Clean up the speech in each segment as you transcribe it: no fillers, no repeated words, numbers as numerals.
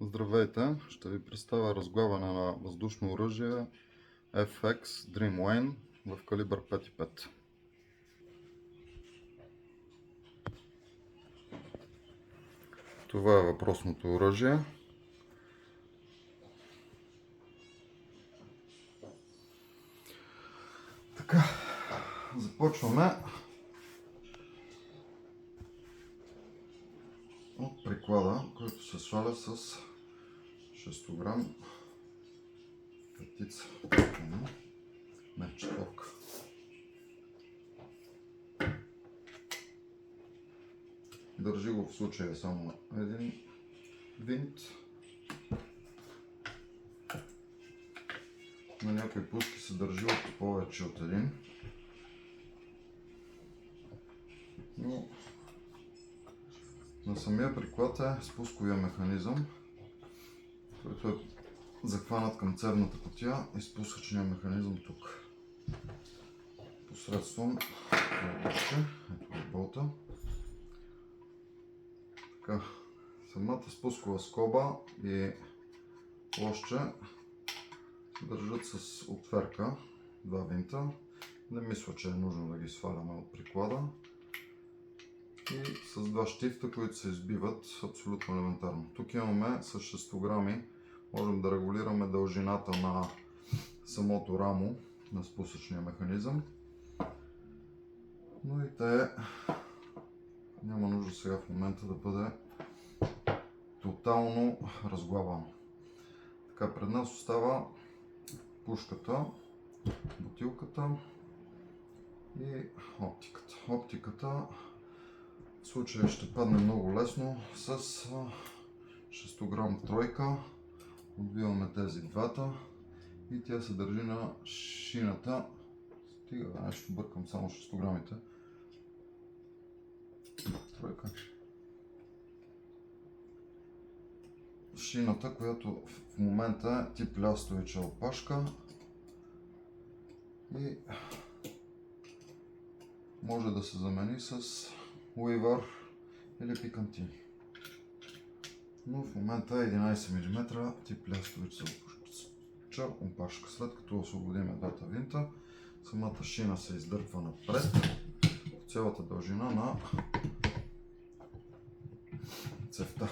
Здравейте! Ще ви представя разглавяне на въздушно оръжие FX Dreamline в калибър 5,5. Това е въпросното оръжие. Така, започваме от приклада, който се сваля с 6 грам петица, не четворка. Държи го в случая само един винт. На някои пушки се държи от повече от един, но на самия приклад е спусковия механизъм, който е захванат към цевната кутия и спусъчния механизъм тук. Посредством болтче, ето е болта. Така, самата спускова скоба и лошче се държат с отверка, два винта. Не мисля, че е нужно да ги сваляме от приклада. И с два щифта, които се избиват абсолютно елементарно. Тук имаме с 6 грами, можем да регулираме дължината на самото рамо на спусъчния механизъм. Но и те няма нужда сега в момента да бъде тотално разглавано. Така, пред нас остава пушката, бутилката и оптиката. Оптиката в случая ще падне много лесно с 6 грам тройка. Отбиваме тези двата и тя се държи на шината. Стига, нещо бъркам само 6 грамите. Тройка. Шината, която в момента е тип лястовича опашка и може да се замени с уивър или пикантини. Но в момента е 11 мм тип лястовича опашка. След като освободим двата винта, самата шина се издърпва напред по цялата дължина на цевта.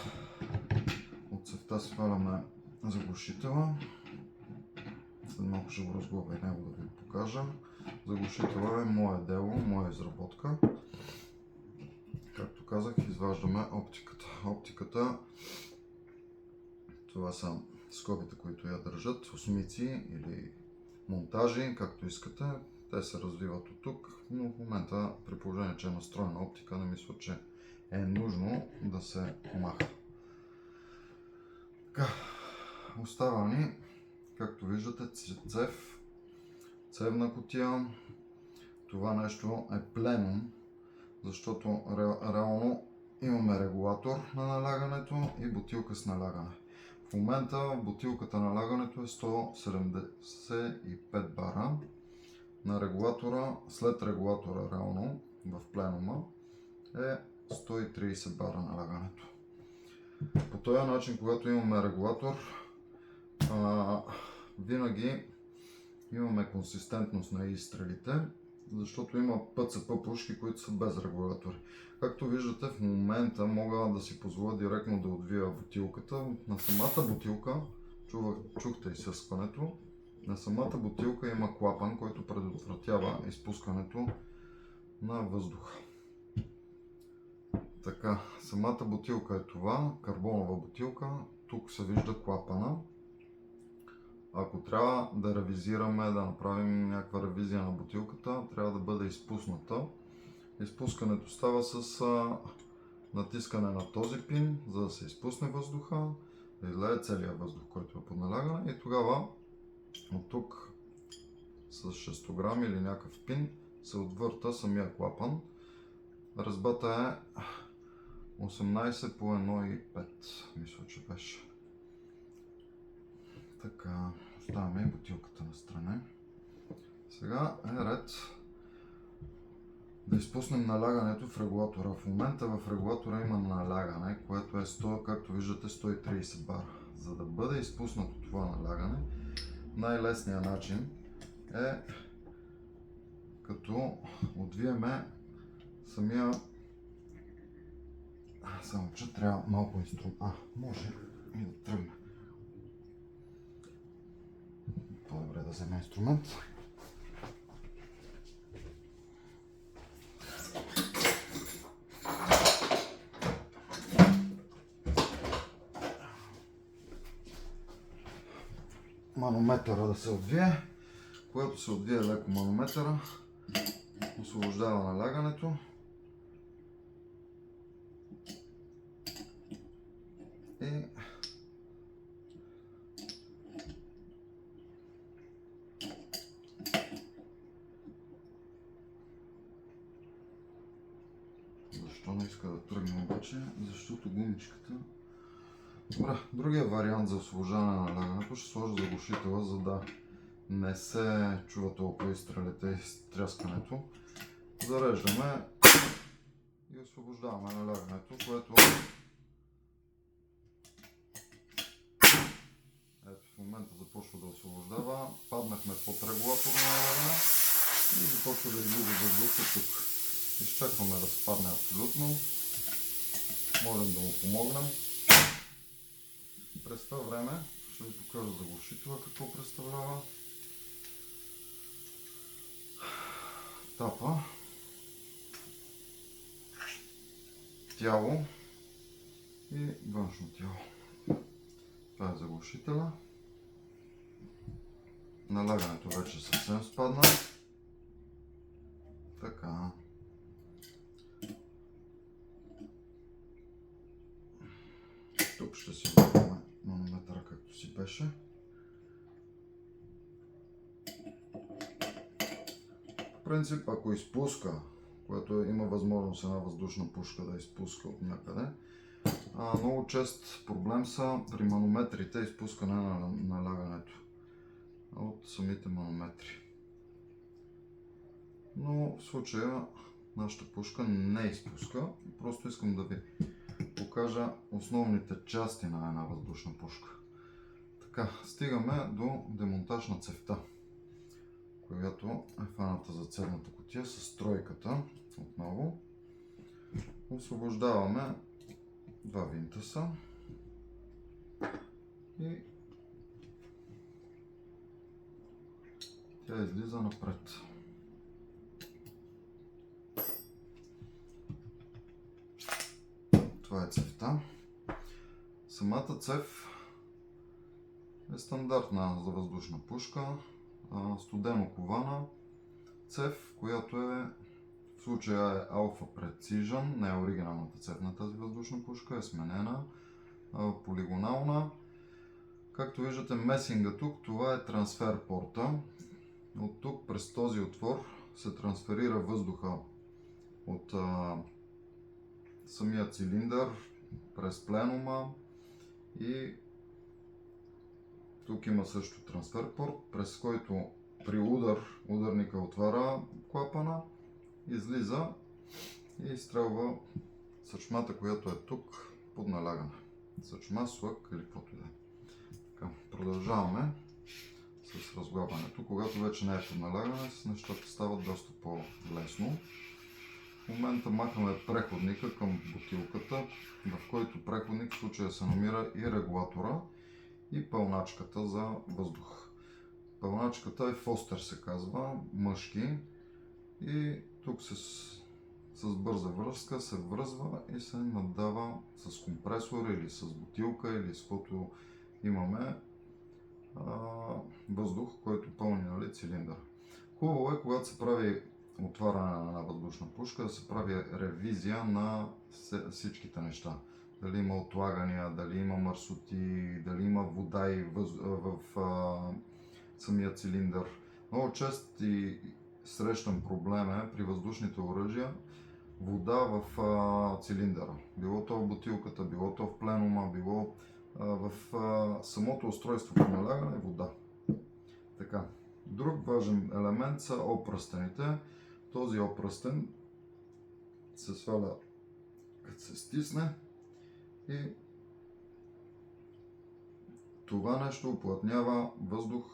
От цевта сваляме заглушителя. След малко ще го разглобя и него да ви покажа. Заглушителя е мое дело, моя изработка. Както казах, изваждаме оптиката. Оптиката, това са скобите, които я държат, осмици или монтажи, както искате. Те се развиват от тук, но в момента, при положение, че е настроена оптика, не мисля, че е нужно да се маха. Така, остава ни, както виждате, цевна кутия. Това нещо е пленум, защото реално имаме регулатор на налягането и бутилка с налягане. В момента бутилката на налягането е 175 бара. На регулатора, след регулатора реално в пленума е 130 бара налягането. По този начин, когато имаме регулатор, винаги имаме консистентност на изстрелите, защото има ПЦП пушки, които са без регулатори. Както виждате, в момента мога да си позволя директно да отвия бутилката. На самата бутилка, чухте изсъскването, на самата бутилка има клапан, който предотвратява изпускането на въздуха. Така, самата бутилка е това, карбонова бутилка. Тук се вижда клапана. Ако трябва да ревизираме, да направим някаква ревизия на бутилката, трябва да бъде изпусната. Изпускането става с натискане на този пин, за да се изпусне въздуха, да излее целият въздух, който е под налягане, и тогава от тук с 6 грам или някакъв пин се отвърта самия клапан. Резбата е 18 по 1,5, мисля, че беше. Така, оставяме и бутилката на страна. Сега е ред да изпуснем налягането в регулатора. В момента в регулатора има налягане, което е 100, както виждате, 130 бара. За да бъде изпуснато това налягане, най-лесният начин е като отвиеме самия... Само че трябва малко инструмент. Може и да тръгне. По-добре да вземе инструмент. Манометъра да се отвие. Когато се отвие леко манометъра, освобождава налягането. И защо не иска да тръгне обаче? Защото гумичката... Добре, другия вариант за освобождаване на налягането ще сложа заглушителя, за да не се чува толкова изстрелите и стряскането. Зареждаме и освобождаваме налягането, което... Ето, в момента започва да освобождава. Паднахме под регулатор на налягане и започва да излиза въздуха тук. Изчакваме да спадне абсолютно. Можем да му помогнем. През това време ще ви покажа заглушителя какво представлява. Тапа, тяло и външно тяло. Това е заглушителя. Налягането вече съвсем спадна. Така. Тук ще си върнем манометъра както си беше. В принцип, ако изпуска, което има възможност една въздушна пушка да изпуска от някъде, много чест проблем са при манометрите изпускане на налягането от самите манометри. Но в случая нашата пушка не изпуска. Просто искам да ви покажа основните части на една въздушна пушка. Така, стигаме до демонтаж на цевта, която е фаната за цевната кутия с тройката. Отново освобождаваме два винтаса и тя излиза напред. Това е цевта. Самата цев е стандартна за въздушна пушка, студено кована цев, която е в случая е Alpha Precision, не е оригиналната цев на тази въздушна пушка, е сменена, полигонална. Както виждате месинга тук, това е трансфер порта. От тук през този отвор се трансферира въздуха от самия цилиндър през пленума и тук има също трансфер порт, през който при удар ударника отваря клапана, излиза и изстрелва съчмата, която е тук под налягане. Съчма, слъг или каквото и да е. Продължаваме с разглабването. Когато вече не е под налягане, нещата стават доста по-лесно. В момента махаме преходника към бутилката, в който преходник в случая се намира и регулатора и пълначката за въздух. Пълначката е Фостер се казва, мъжки, и тук с бърза връзка се връзва и се наддава с компресор или с бутилка или с каквото имаме въздух, който пълни цилиндър. Хубаво е, когато се прави отваряне на една въздушна пушка, да се прави ревизия на всичките неща. Дали има отлагания, дали има мърсоти, дали има вода и в самия цилиндър. Много често и срещан проблем е при въздушните оръжия вода в цилиндъра. Било то в бутилката, било то в пленума, било в самото устройство по налягане вода. Така. Друг важен елемент са опръстените. Този опръстен се сваля като се стисне и това нещо уплътнява въздух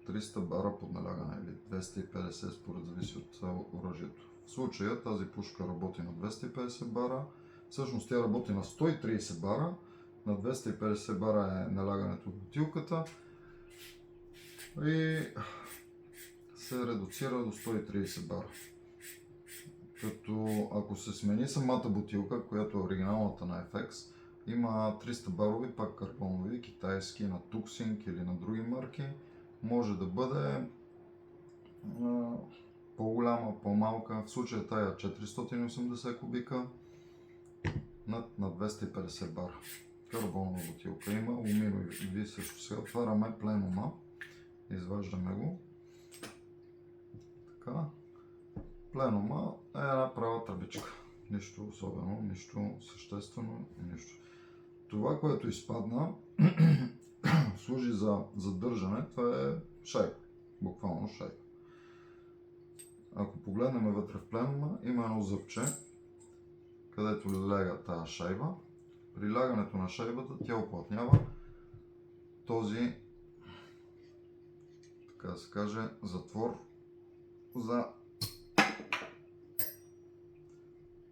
300 бара под налягане или 250 според зависи от оръжието. В случая тази пушка работи на 250 бара, всъщност тя работи на 130 бара, на 250 бара е налягането в бутилката и се редуцира до 130 бара. Като ако се смени самата бутилка, която е оригиналната на FX, има 300 барови, пак карбонови, китайски, на Tuxing или на други марки. Може да бъде по-голяма, по-малка. В случая тая 480 кубика на 250 бара. Карбонова бутилка. Има алуминови също. Сега отваряме пленума. Изваждаме го. Така. Пленума е една права тръбичка. Нищо особено, нищо съществено, нищо. Това, което изпадна, служи за задържане. Това е шайба. Буквално шайба. Ако погледнем вътре в пленума, има едно зъбче, където ляга тази шайба. При лягането на шайбата тя уплътнява този, така да се каже, затвор за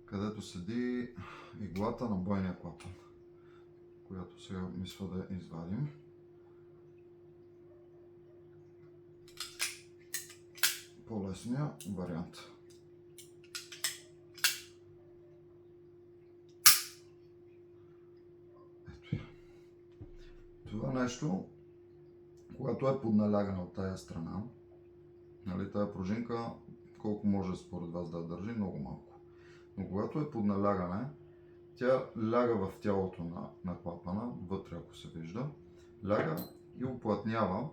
където седи иглата на бойния клапан, която сега мисля да извадим. По-лесния вариант. Ето я. Това нещо, когато е под налягане от тая страна, нали, тая пружинка колко може според вас да държи? Много малко. Но когато е под налягане, тя ляга в тялото на клапана, вътре ако се вижда, ляга и уплътнява,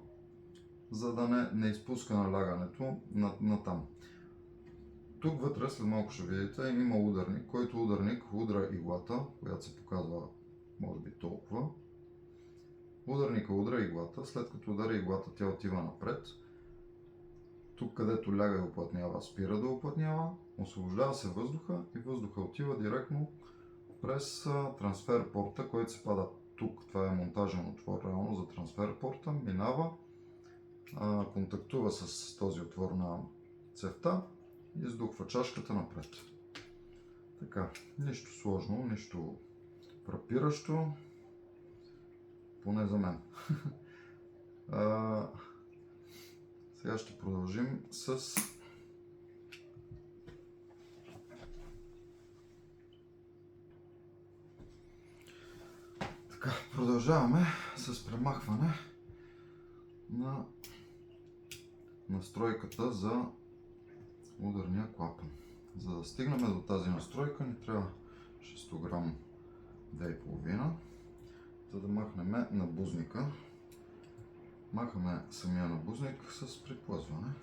за да не изпуска налягането на там. Тук вътре, след малко ще видите, има ударник, който ударник удра иглата, която се показва може би толкова. Ударника удра иглата, след като удари иглата, тя отива напред. Тук, където ляга и уплътнява, спира да уплътнява, освобождава се въздуха и въздуха отива директно през трансфер порта, който се пада тук. Това е монтажен отвор реално за трансфер порта, минава, контактува с този отвор на цевта и издухва чашката напред. Така, нищо сложно, нищо фрапиращо, поне за мен. Сега ще продължим с продължаваме с премахване на настройката за ударния клапан. За да стигнем до тази настройка ни трябва 600 грам 2,5, за да махнем набузника. Махаме самия набузник с приплъзване,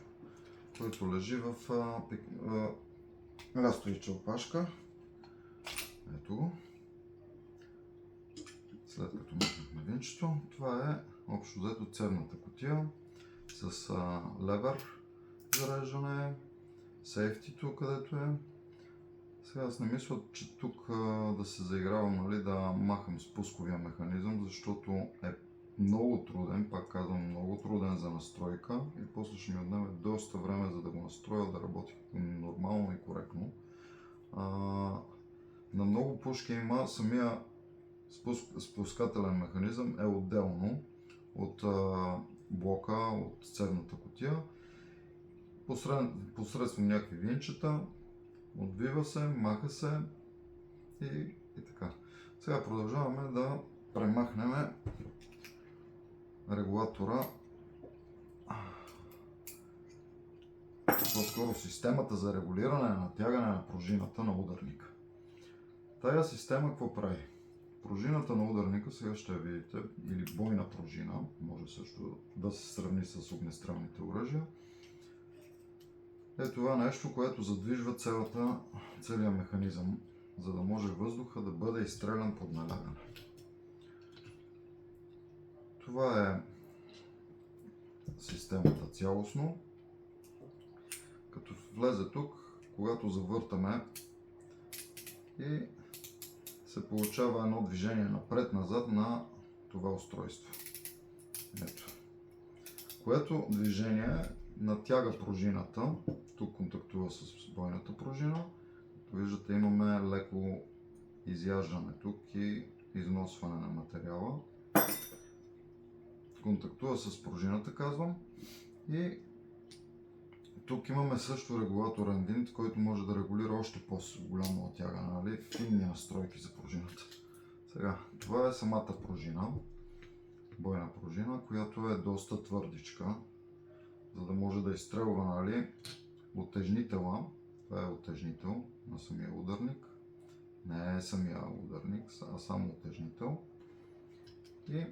който лежи в растовича опашка. Ето го. След като махнахме винчето, това е общо взето цевната кутия с левер зареждане, сейфтито където е. Сега аз не мисля, че тук да се заигравам, нали, да махам спусковия механизъм, защото е много труден, пак казвам, много труден за настройка и после ще ми отнеме доста време за да го настроя да работи нормално и коректно. На много пушки има самия спускателен механизъм е отделно от блока, от цевната кутия, посредством някакви винчета, отвива се, маха се и така. Сега продължаваме да премахнем регулатора, по-скоро системата за регулиране на натягане на пружината на ударника. Тая система какво прави? Пружината на ударника, сега ще я видите, или бойна пружина, може също да се сравни с огнестрелните оръжия. Е това нещо, което задвижва целият механизъм, за да може въздуха да бъде изстрелян под налягане. Това е системата цялостно. Като влезе тук, когато завъртаме и се получава едно движение напред-назад на това устройство. Ето. Което движение натяга пружината. Тук контактува с бойната пружина. Виждате, имаме леко изяждане тук и износване на материала. Контактува с пружината, казвам. И тук имаме също регулаторен винт, който може да регулира още по-голямо натягане, нали? Финни настройки за пружината. Сега, това е самата пружина, бойна пружина, която е доста твърдичка, за да може да изстрелва, нали, утежнителя. Това е утежнител на самия ударник. Не е самия ударник, а само утежнител. И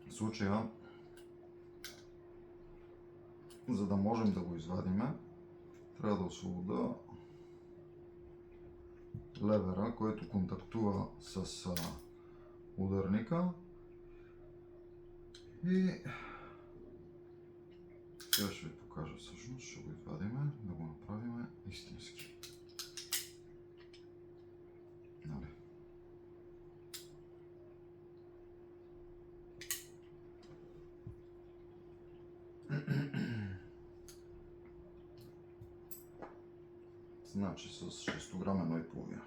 в случая, за да можем да го извадиме, трябва да освобода левера, който контактува с ударника. И сега ще ви покажа всъщност, ще го извадиме, да го направим истински. Нали. Значи с 6 грама 1,5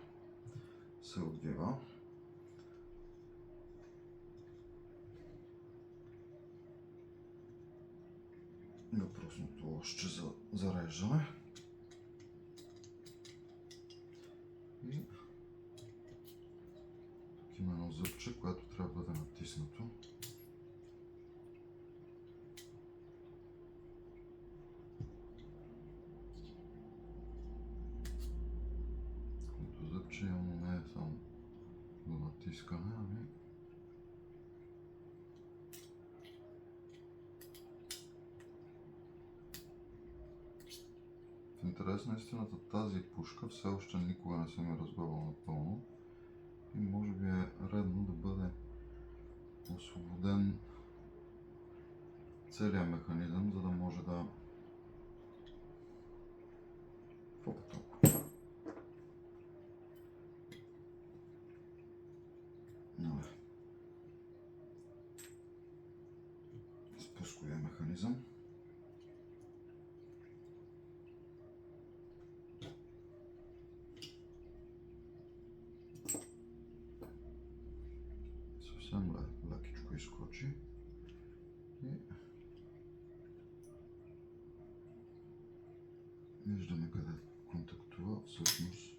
се отвива. Въпросното лъжче за зареждане. И тук има едно зъбче, което трябва да бъде натиснато. Което зъбче явно не е само до натискане, ами в интерес на истината, тази пушка все още никога не съм я разбавал напълно и може би е редно да бъде освободен целият механизъм, за да може да спусковия механизъм. Съвсем лекичко изкочи и виждаме къде контактува. Всъщност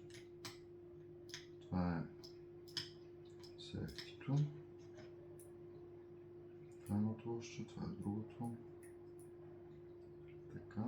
това е сефтито. Това е едното лъжче, това е другото. Така.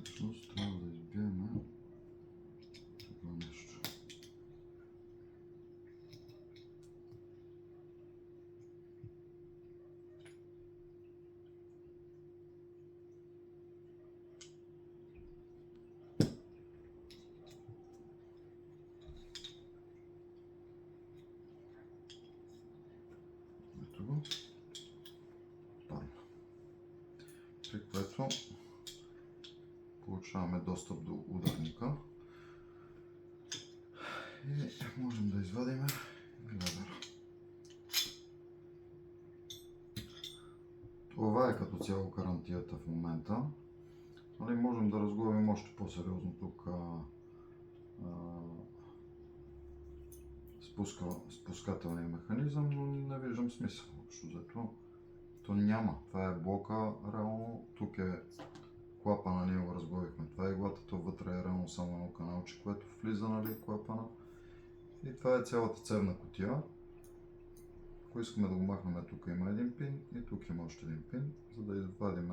Всъщност трябва да избиеме това нещо. Ето го. Падна. При което получаваме достъп до ударника и можем да извадим левера. Това е като цяло гарантията в момента. Нали, можем да разглавим още по-сериозно тук спускателния механизъм, но не виждам смисъл. Защото то няма. Това е блока реално. Тук е клапана, ние го разглавихме. Това е иглата, то вътре е реално само едно каналче, което влиза, нали, клапана. И това е цялата цевна кутия. Ако искаме да го махнем, тук има един пин и тук има още един пин, за да извадим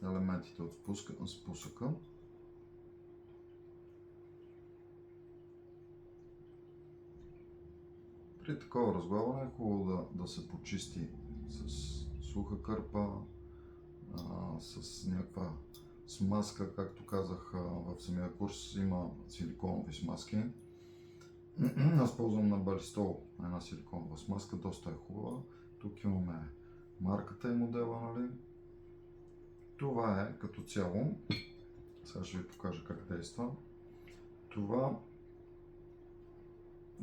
елементите от спусъка. При такова разглавяне е хубаво да се почисти с суха кърпа, с някаква смазка, както казах в самия курс, има силиконови смазки. Аз ползвам на Балистол една силиконова смазка, доста е хубава. Тук имаме марката и модела, нали? Това е като цяло. Сега ще ви покажа как действа. Това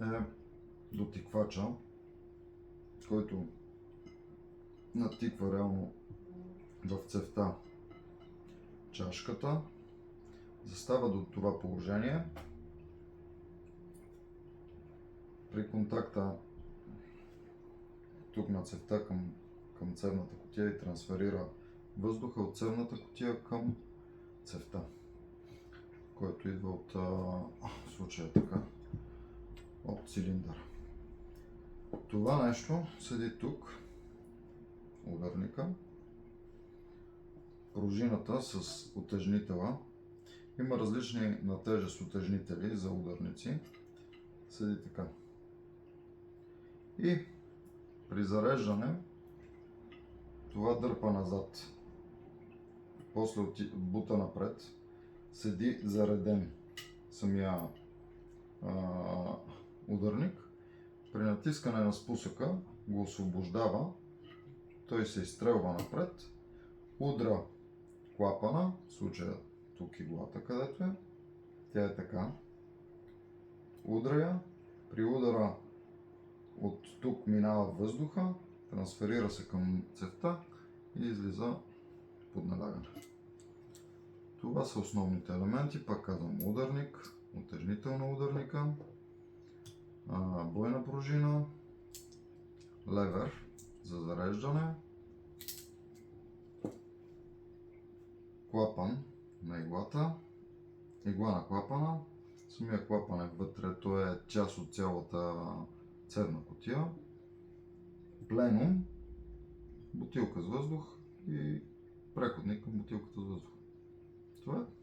е дотиквача, който натиква реално в цевта чашката. Застава до това положение. При контакта тук на цевта към цевната кутия и трансферира въздуха от цевната кутия към цевта, който идва от в случая така, от цилиндъра. Това нещо седи тук, ударника, пружината с утежнителя. Има различни на тежест утежнители за ударници. Седи така. И при зареждане това дърпа назад. После бута напред. Седи зареден самия ударник. При натискане на спусъка го освобождава. Той се изстрелва напред. Удра клапана, в случая тук иглата където е. Тя е така. Удра я. При удара от тук минава въздуха, трансферира се към цевта и излиза под налягане. Това са основните елементи. Пак казвам, ударник, утежнител на ударника, бойна пружина, левер за зареждане, клапан на иглата, игла на клапана. Самия клапан е вътре, той е част от цялата цевна кутия, пленум, бутилка с въздух и преходник към бутилката с въздух. Това е.